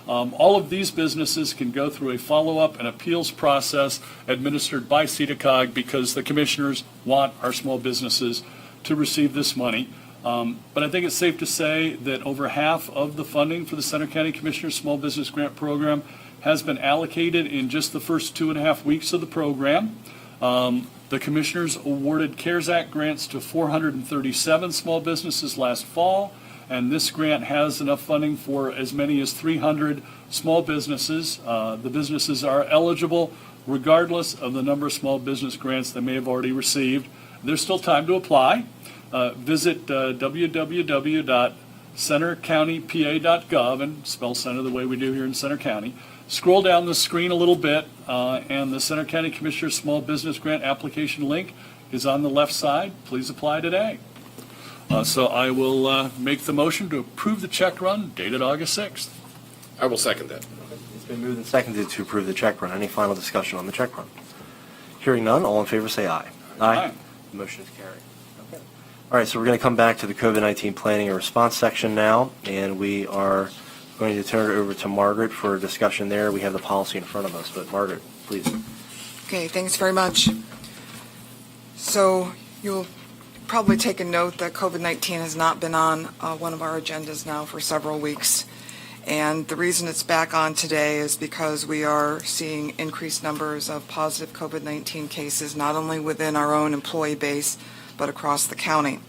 All of these businesses can go through a follow-up and appeals process administered by Cdbg because the commissioners want our small businesses to receive this money. But I think it's safe to say that over half of the funding for the Center County Commissioners Small Business Grant Program has been allocated in just the first 2.5 weeks of the program. The commissioners awarded CARES Act grants to 437 small businesses last fall. And this grant has enough funding for as many as 300 small businesses. The businesses are eligible regardless of the number of small business grants they may have already received. There's still time to apply. Visit www.cdbg.gov centercountypa.gov, and spell center the way we do here in Center County. Scroll down the screen a little bit, and the Center County Commissioner Small Business Grant Application link is on the left side. Please apply today. So I will make the motion to approve the check run dated August 6th. I will second that. It's been moved and seconded to approve the check run. Any final discussion on the check run? Hearing none, all in favor say aye. Aye. The motion is carried. Okay. All right, so we're going to come back to the COVID-19 planning and response section now, and we are going to turn it over to Margaret for a discussion there. We have the policy in front of us, but Margaret, please. Okay, thanks very much. So you'll probably take a note that COVID-19 has not been on one of our agendas now for several weeks. And the reason it's back on today is because we are seeing increased numbers of positive COVID-19 cases, not only within our own employee base, but across the county.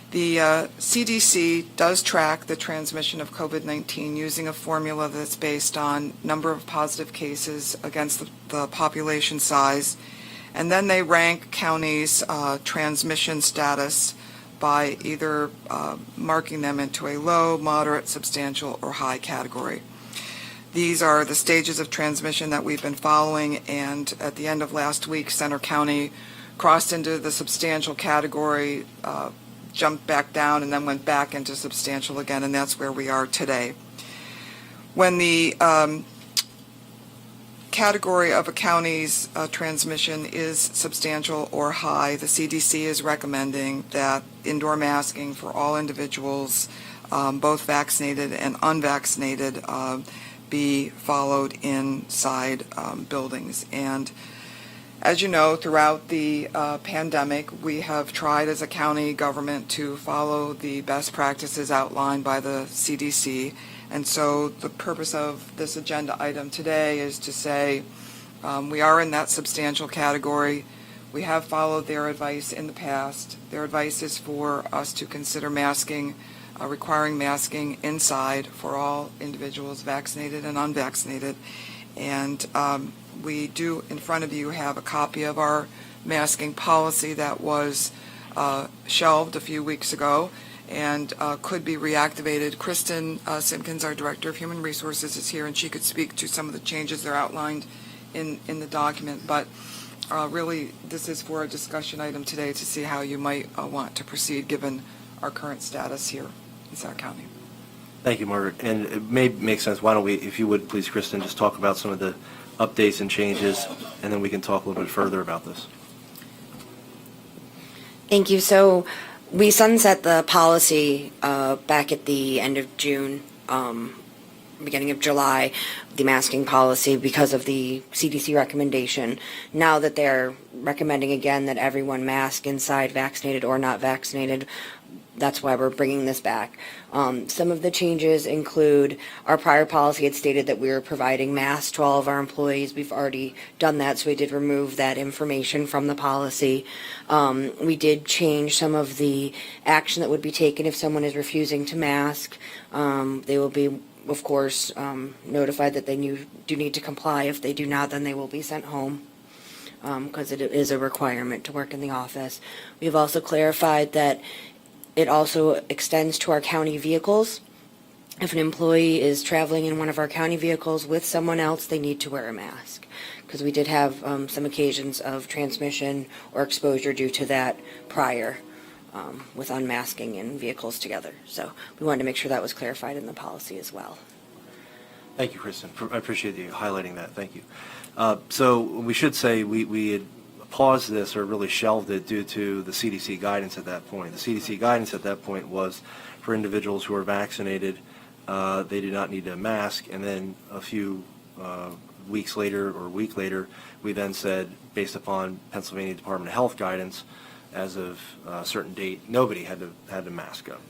The CDC does track the transmission of COVID-19 using a formula that's based on number of positive cases against the population size, and then they rank counties' transmission status by either marking them into a low, moderate, substantial, or high category. These are the stages of transmission that we've been following, and at the end of last week, Center County crossed into the substantial category, jumped back down, and then went back into substantial again, and that's where we are today. When the category of a county's transmission is substantial or high, the CDC is recommending that indoor masking for all individuals, both vaccinated and unvaccinated, be followed inside buildings. And as you know, throughout the pandemic, we have tried as a county government to follow the best practices outlined by the CDC. And so the purpose of this agenda item today is to say we are in that substantial category. We have followed their advice in the past. Their advice is for us to consider masking, requiring masking inside for all individuals, vaccinated and unvaccinated. And we do, in front of you, have a copy of our masking policy that was shelved a few weeks ago and could be reactivated. Kristen Simpkins, our Director of Human Resources, is here, and she could speak to some of the changes that are outlined in the document. But really, this is for a discussion item today to see how you might want to proceed given our current status here in Center County. Thank you, Margaret. And it may make sense, why don't we, if you would, please, Kristen, just talk about some of the updates and changes, and then we can talk a little bit further about this. Thank you. So we sunset the policy back at the end of June, beginning of July, the masking policy, because of the CDC recommendation. Now that they're recommending again that everyone mask inside, vaccinated or not vaccinated, that's why we're bringing this back. Some of the changes include our prior policy had stated that we were providing masks to all of our employees. We've already done that, so we did remove that information from the policy. We did change some of the action that would be taken if someone is refusing to mask. They will be, of course, notified that they do need to comply. If they do not, then they will be sent home, because it is a requirement to work in the office. We have also clarified that it also extends to our county vehicles. If an employee is traveling in one of our county vehicles with someone else, they need to wear a mask, because we did have some occasions of transmission or exposure due to that prior with unmasking in vehicles together. So we wanted to make sure that was clarified in the policy as well. Thank you, Kristen. I appreciate you highlighting that. Thank you. So we should say we had paused this, or really shelved it, due to the CDC guidance at that point. The CDC guidance at that point was for individuals who are vaccinated, they do not need a mask. And then a few weeks later, or a week later, we then said, based upon Pennsylvania Department of Health guidance, as of a certain date, nobody had to mask up.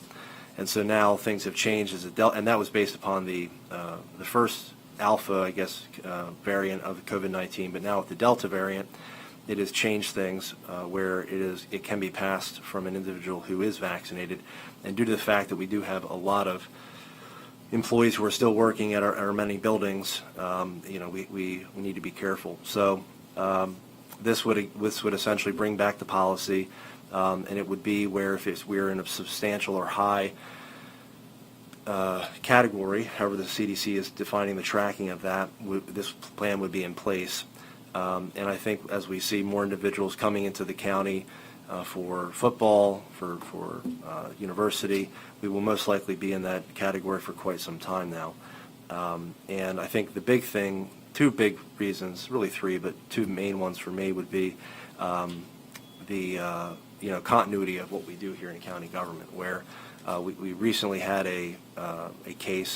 And so now things have changed and that was based upon the first alpha, I guess, variant of COVID-19. But now with the Delta variant, it has changed things where it can be passed from an individual who is vaccinated. And due to the fact that we do have a lot of employees who are still working at our many buildings, we need to be careful. So this would essentially bring back the policy, and it would be where if we're in a substantial or high category, however the CDC is defining the tracking of that, this plan would be in place. And I think as we see more individuals coming into the county for football, for university, we will most likely be in that category for quite some time now. And I think the big thing, two big reasons, really three, but two main ones for me would be the continuity of what we do here in county government, where we recently had a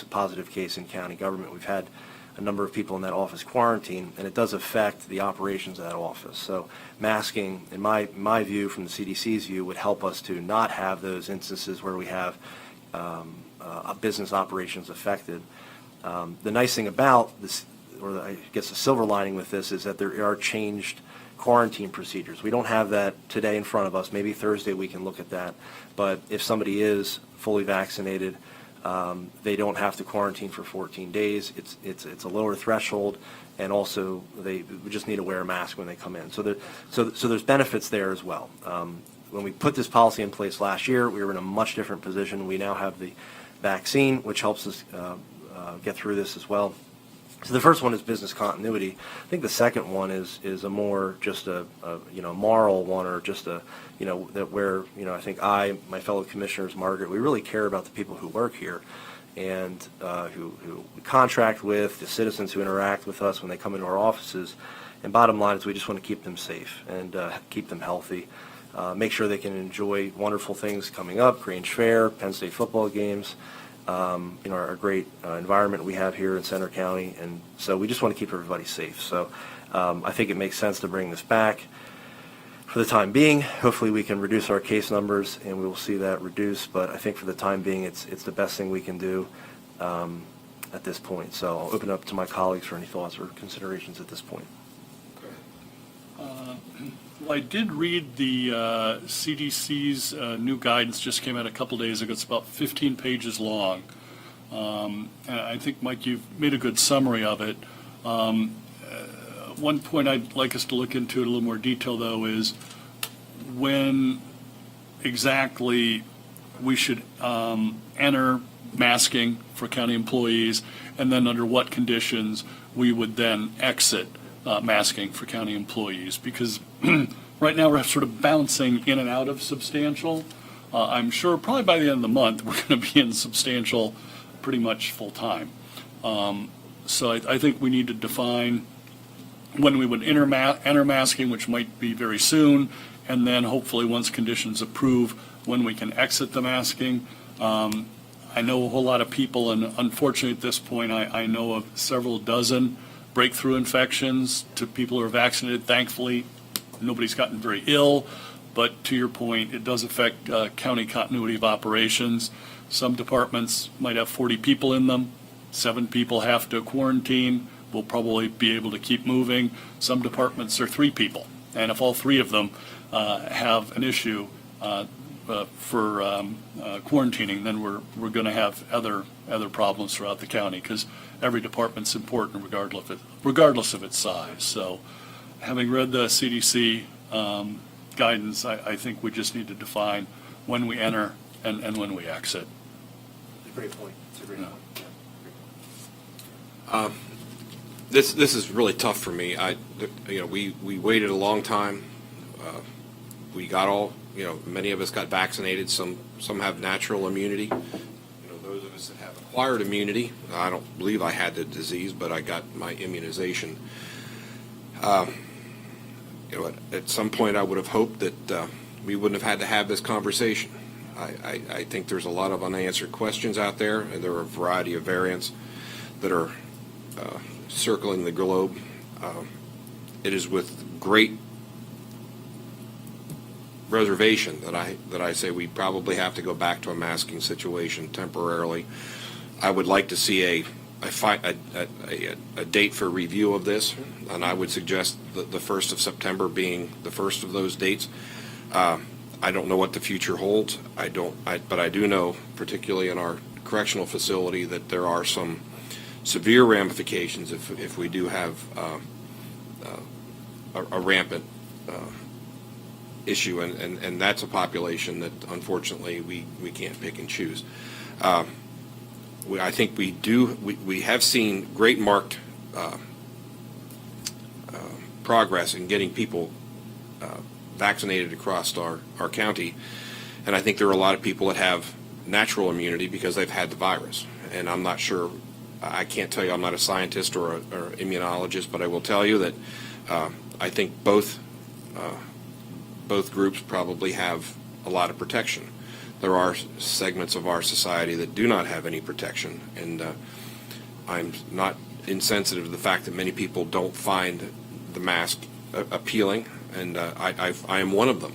positive case in county government. We've had a number of people in that office quarantine, and it does affect the operations of that office. So masking, in my view, from the CDC's view, would help us to not have those instances where we have business operations affected. The nice thing about this, or I guess the silver lining with this, is that there are changed quarantine procedures. We don't have that today in front of us. Maybe Thursday we can look at that. But if somebody is fully vaccinated, they don't have to quarantine for 14 days. It's a lower threshold, and also we just need to wear a mask when they come in. So there's benefits there as well. When we put this policy in place last year, we were in a much different position. We now have the vaccine, which helps us get through this as well. So the first one is business continuity. I think the second one is a more just a moral one, or just that where I think my fellow commissioners, Margaret, we really care about the people who work here, and who we contract with, the citizens who interact with us when they come into our offices. And bottom line is we just want to keep them safe and keep them healthy. Make sure they can enjoy wonderful things coming up, Grange Fair, Penn State football games. Our great environment we have here in Center County, and so we just want to keep everybody safe. So I think it makes sense to bring this back for the time being. Hopefully we can reduce our case numbers, and we will see that reduce, but I think for the time being it's the best thing we can do at this point. So I'll open it up to my colleagues for any thoughts or considerations at this point. Well, I did read the CDC's new guidance, just came out a couple days ago. It's about 15 pages long. And I think, Mike, you've made a good summary of it. One point I'd like us to look into in a little more detail, though, is when exactly we should enter masking for county employees, and then under what conditions we would then exit masking for county employees, because right now we're sort of bouncing in and out of substantial. I'm sure probably by the end of the month we're going to be in substantial pretty much full time. So I think we need to define when we would enter masking, which might be very soon, and then hopefully once conditions approve, when we can exit the masking. I know a whole lot of people, and unfortunately at this point I know of several dozen breakthrough infections to people who are vaccinated. Thankfully, nobody's gotten very ill, but to your point, it does affect county continuity of operations. Some departments might have 40 people in them. 7 people have to quarantine. We'll probably be able to keep moving. Some departments are 3 people, and if all 3 of them have an issue for quarantining, then we're going to have other problems throughout the county, because every department's important regardless of its size. So having read the CDC guidance, I think we just need to define when we enter and when we exit. It's a great point. It's a great point. This is really tough for me. We waited a long time. We got many of us got vaccinated. Some have natural immunity. Those of us that have acquired immunity, I don't believe I had the disease, but I got my immunization. At some point I would have hoped that we wouldn't have had to have this conversation. I think there's a lot of unanswered questions out there, and there are a variety of variants that are circling the globe. It is with great reservation that I say we probably have to go back to a masking situation temporarily. I would like to see a date for review of this, and I would suggest the 1st of September being the first of those dates. I don't know what the future holds. But I do know, particularly in our correctional facility, that there are some severe ramifications if we do have a rampant issue, and that's a population that unfortunately we can't pick and choose. I think we have seen great marked progress in getting people vaccinated across our county. And I think there are a lot of people that have natural immunity because they've had the virus. And I'm not sure, I can't tell you, I'm not a scientist or immunologist, but I will tell you that I think both groups probably have a lot of protection. There are segments of our society that do not have any protection, and I'm not insensitive to the fact that many people don't find the mask appealing, and I am one of them.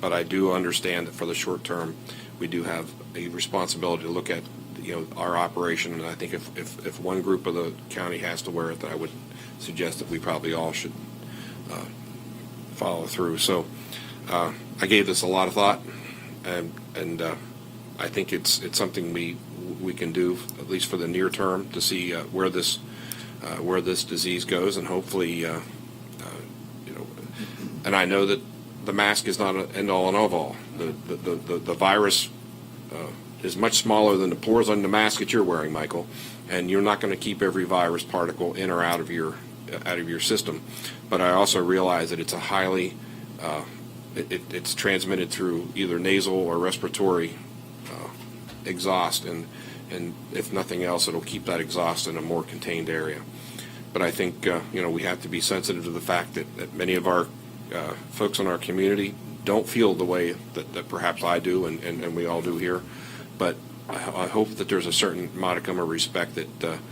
But I do understand that for the short term, we do have a responsibility to look at, our operation, and I think if one group of the county has to wear it, then I would suggest that we probably all should follow through. So I gave this a lot of thought, and I think it's something we can do, at least for the near term, to see where this disease goes, and hopefully, and I know that the mask is not an end-all and all. The virus is much smaller than the pores on the mask that you're wearing, Michael, and you're not going to keep every virus particle in or out of your system. But I also realize that it's a highly it's transmitted through either nasal or respiratory exhaust, and if nothing else, it'll keep that exhaust in a more contained area. But I think we have to be sensitive to the fact that many of our folks in our community don't feel the way that perhaps I do and we all do here. But I hope that there's a certain modicum of respect that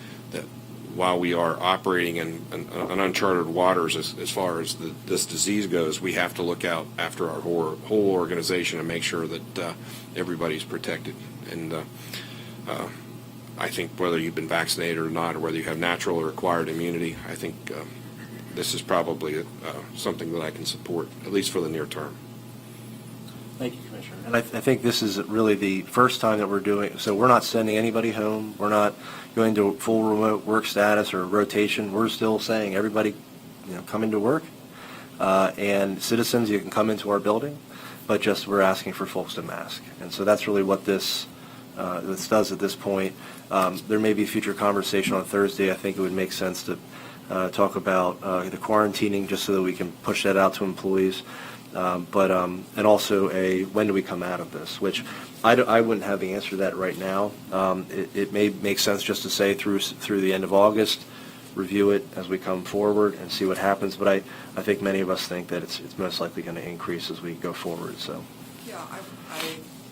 while we are operating in uncharted waters as far as this disease goes, we have to look out after our whole organization and make sure that everybody's protected. And I think whether you've been vaccinated or not, or whether you have natural or acquired immunity, I think this is probably something that I can support, at least for the near term. Thank you, Commissioner. And I think this is really the first time that we're doing, so we're not sending anybody home. We're not going to full remote work status or rotation. We're still saying everybody, come into work. And citizens, you can come into our building, but just we're asking for folks to mask. And so that's really what this does at this point. There may be future conversation on Thursday. I think it would make sense to talk about the quarantining, just so that we can push that out to employees. And also when do we come out of this, which I wouldn't have the answer to that right now. It may make sense just to say through the end of August, review it as we come forward and see what happens. But I think many of us think that it's most likely going to increase as we go forward. So. Yeah, I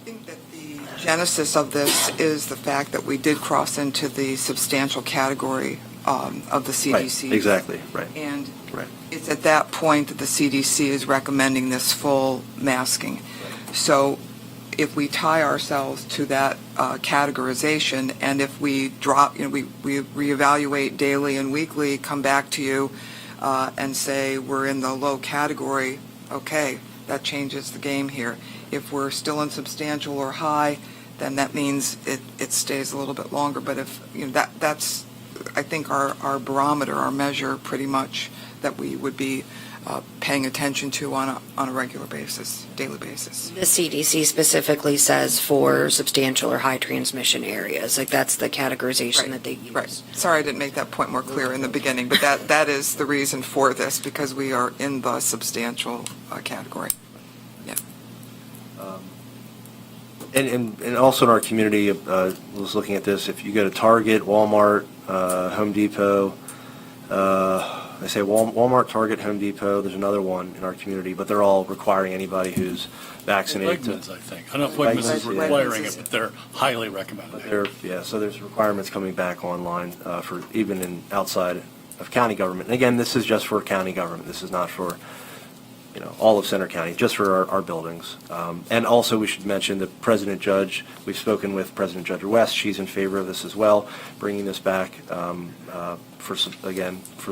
think that the genesis of this is the fact that we did cross into the substantial category of the CDC. Right, exactly, right. And Right. it's at that point that the CDC is recommending this full masking. Right. So if we tie ourselves to that categorization, and if we drop, we reevaluate daily and weekly, come back to you and say we're in the low category, okay, that changes the game here. If we're still in substantial or high, then that means it stays a little bit longer. But if that's I think our barometer, our measure, pretty much that we would be paying attention to on a regular basis, daily basis. The CDC specifically says for substantial or high transmission areas, like that's the categorization that they use. Right. Sorry I didn't make that point more clear in the beginning, but that is the reason for this, because we are in the substantial category. Yeah. And also in our community, I was looking at this, if you go to Target, Walmart, Home Depot, I say Walmart, Target, Home Depot, there's another one in our community, but they're all requiring anybody who's vaccinated. Wegmans, I think. I don't know if Wegmans is requiring it, but they're highly recommended. So there's requirements coming back online for even outside of county government. And again, this is just for county government. This is not for all of Center County, just for our buildings. And also we should mention the President Judge, we've spoken with President Judge West, she's in favor of this as well, bringing this back for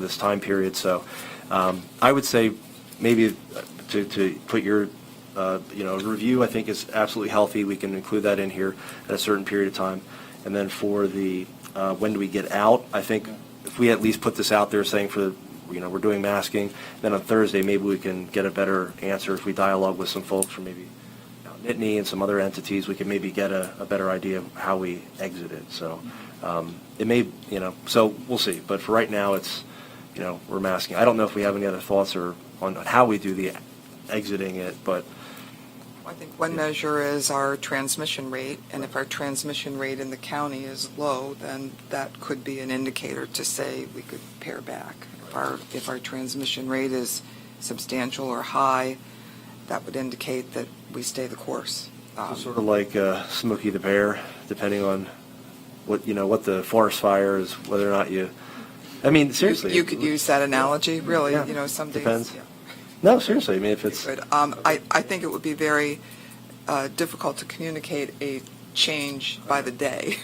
this time period. So I would say maybe to put your review, I think is absolutely healthy. We can include that in here at a certain period of time. And then for the when do we get out, I think if we at least put this out there saying we're doing masking, then on Thursday maybe we can get a better answer if we dialogue with some folks from maybe Nittany and some other entities, we can maybe get a better idea of how we exit it. So it may, so we'll see. But for right now, it's, we're masking. I don't know if we have any other thoughts or on how we do the exiting it, but I think one measure is our transmission rate, and if our transmission rate in the county is low, then that could be an indicator to say we could pare back. If our transmission rate is substantial or high, that would indicate that we stay the course. sort of like Smokey the Bear, depending on what the forest fire is, whether or not you. I mean, seriously. You could use that analogy, really. Yeah, Some days. depends. Yeah. No, seriously. I mean, if it's. Good. I think it would be very difficult to communicate a change by the day.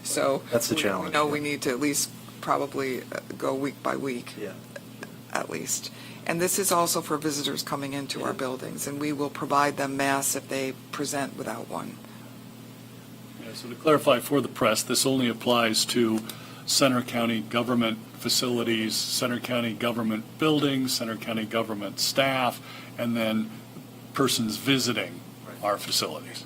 So That's the we challenge, know yeah. we need to at least probably go week by week, Yeah. at least. And this is also for visitors coming into our buildings, and we will provide them masks if they present without one. Yeah, so to clarify for the press, this only applies to Center County government facilities, Center County government buildings, Center County government staff, and then persons visiting our facilities.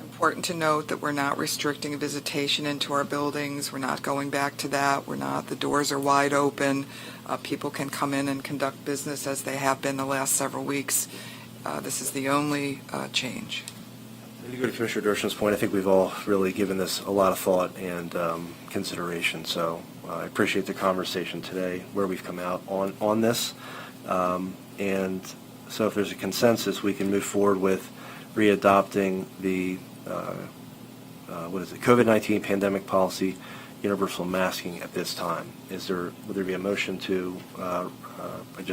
Important to note that we're not restricting visitation into our buildings. We're not going back to that. The doors are wide open. People can come in and conduct business as they have been the last several weeks. This is the only change. To go to Commissioner Dersham's point, I think we've all really given this a lot of thought and consideration. So I appreciate the conversation today, where we've come out on this. And so if there's a consensus, we can move forward with readopting the COVID-19 pandemic policy, universal masking at this time. Would there be a motion to Are we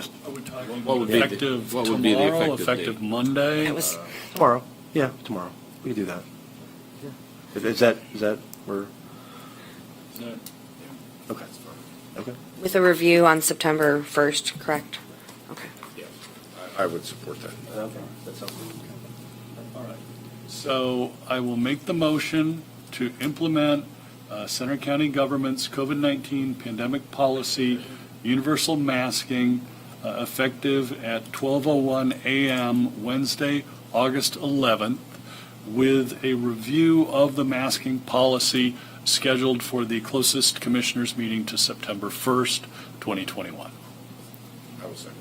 talking What would be the- effective what would be the tomorrow, effective effective date? Monday? That was tomorrow? Yeah, tomorrow. We can do that. Is that where? Is that- Okay. Okay. with a review on September 1st, correct? Okay. I would support that. Okay. That sounds good. All right. So I will make the motion to implement Center County government's COVID-19 pandemic policy, universal masking, effective at 12:01 a.m. Wednesday, August 11th, with a review of the masking policy scheduled for the closest commissioners meeting to September 1st, 2021. I will second.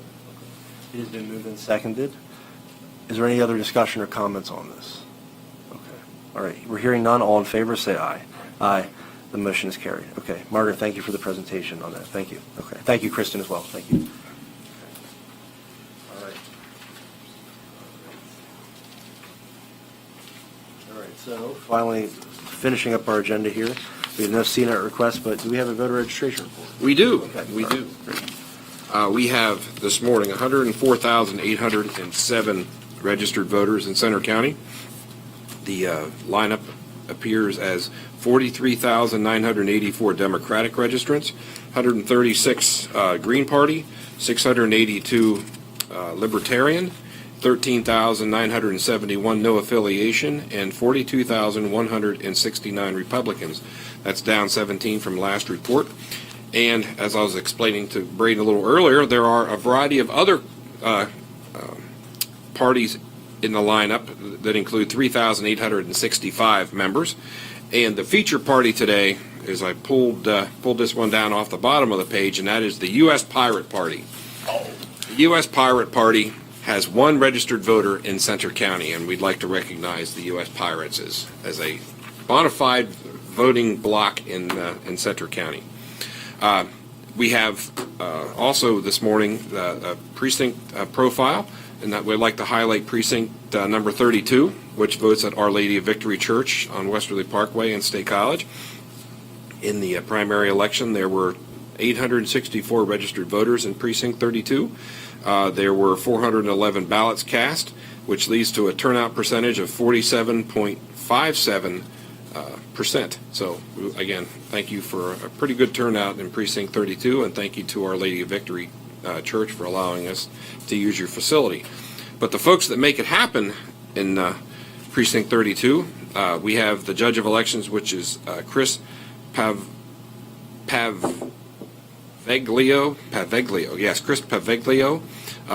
It has been moved and seconded. Is there any other discussion or comments on this? Okay. All right. We're hearing none. All in favor, say aye. Aye. The motion is carried. Okay. Margaret, thank you for the presentation on that. Thank you. Okay. Thank you, Kristen, as well. Thank you. All right. All right. So finally, finishing up our agenda here. We have no CNET requests, but do we have a voter registration report? We do, Okay. we do. We have this morning 104,807 registered voters in Center County. The lineup appears as 43,984 Democratic registrants, 136 Green Party, 682 Libertarian, 13,971 no affiliation, and 42,169 Republicans. That's down 17 from last report. And as I was explaining to Braden a little earlier, there are a variety of other parties in the lineup that include 3,865 members. And the feature party today is I pulled this one down off the bottom of the page, and that is the U.S. Pirate Party. The U.S. Pirate Party has one registered voter in Center County, and we'd like to recognize the U.S. Pirates as a bona fide voting bloc in Center County. We have also this morning a precinct profile, and that we'd like to highlight precinct number 32, which votes at Our Lady of Victory Church on Westerly Parkway and State College. In the primary election, there were 864 registered voters in precinct 32. There were 411 ballots cast, which leads to a turnout percentage of 47.57%. So, again, thank you for a pretty good turnout in Precinct 32, and thank you to Our Lady of Victory Church for allowing us to use your facility. But the folks that make it happen in Precinct 32, we have the Judge of Elections, which is Chris Paveglio. Chris Paveglio.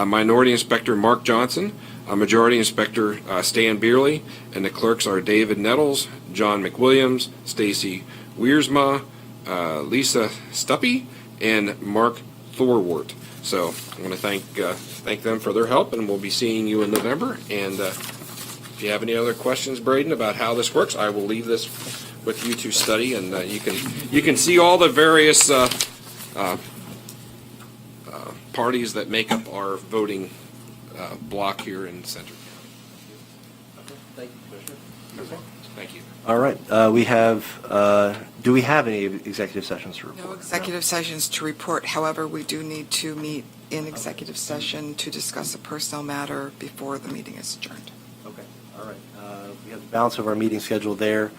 Minority Inspector Mark Johnson, Majority Inspector Stan Beerley, and the clerks are David Nettles, John McWilliams, Stacy Wiersma, Lisa Stuppy, and Mark Thorwart. So I want to thank them for their help, and we'll be seeing you in November. And if you have any other questions, Braden, about how this works, I will leave this with you to study, and you can see all the various parties that make up our voting block here in Center County. Thank you, Commissioner. Thank you. All right, do we have any executive sessions to report? No executive sessions to report. However, we do need to meet in executive session to discuss a personnel matter before the meeting is adjourned. Okay, all right. We have the balance of our meeting scheduled there.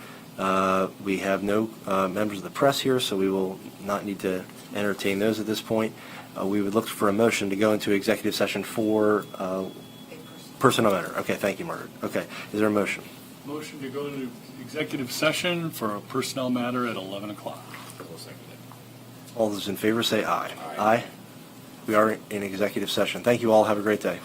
We have no members of the press here, so we will not need to entertain those at this point. We would look for a motion to go into executive session for personnel matter. Okay, thank you, Margaret. Okay, is there a motion? Motion to go into executive session for a personnel matter at 11 o'clock. All those in favor say aye. Aye. We are in executive session. Thank you all. Have a great day.